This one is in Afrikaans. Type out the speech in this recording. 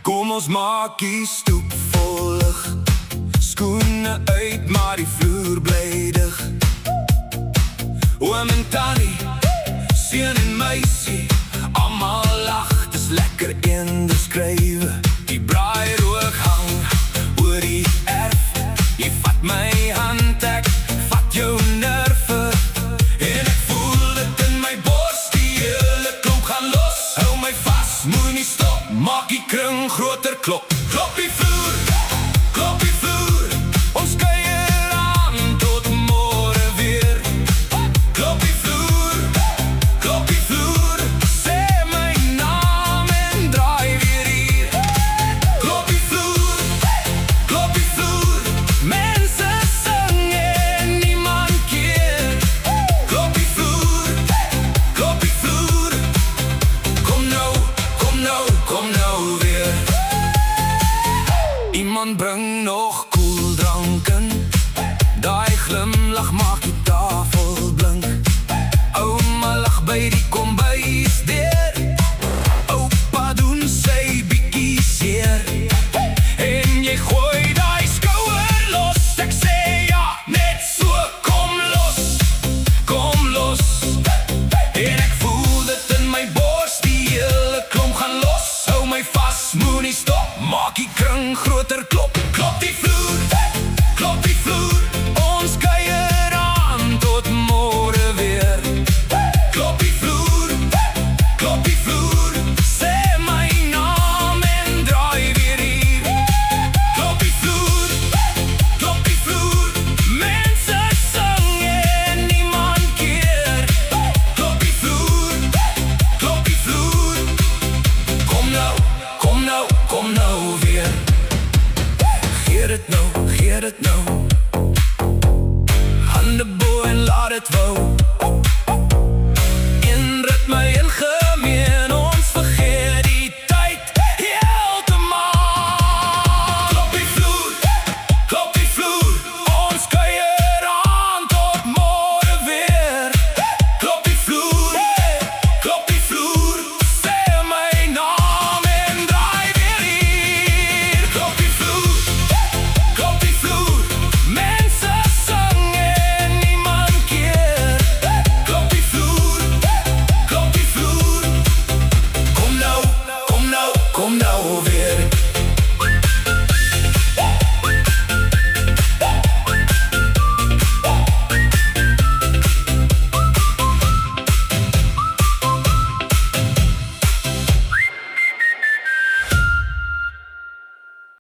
Kom ons maak die stoep vol lig. Skoene uit, maar die vloer bly dig. Oom en tannie, seun en meisie, almal lag, dis lekker indeskrywe. Die braairook hang oor die erf. Jy vat my hand, ek vat jou nerve. En ek voel dit in my bors, die hele klomp gaan los. Hou my vas, moenie stop, maak die kring groter klop. Klop die vloer, klop die vloer. Ons kuier aan tot môre weer. Klop die vloer, klop die vloer. Sê my naam en draai weer hier. Klop die vloer, klop die vloer. Mense sing en niemand keer. Klop die vloer, klop die vloer. Kom nou, kom nou, kom nou weer. Iemand bring nog koeldranken. Daai glimlach maak die tafel blink. Ouma lag by die kombuisdeur. Oupa doen sy bietjie seer. En jy gooi daai skouer los. Ek sê ja, net so, kom los, kom los. En ek voel dit in my bors, die hele klomp gaan los. Hou my vas, moenie stop, maak die kring groter klop. Klop die vloer, klop die vloer. Ons kuier aan tot môre weer. Klop die vloer, klop die vloer. Sê my naam en draai weer hier. Klop die vloer, klop die vloer. Mense sing en niemand keer. Klop die vloer, klop die vloer. Kom nou, kom nou, kom nou weer. Geer dit nou. Hande bo en laat het wou. In ritme en gemeen, ons vergeet die tyd heeltemal. Klop die vloer, klop die vloer. Ons kuier aan tot môre weer. Klop die vloer, klop die vloer. Sê my naam en draai weer hier. Klop die vloer, klop die vloer. Mense sing en niemand keer. Klop die vloer, klop die vloer. Kom nou, kom nou, kom nou weer.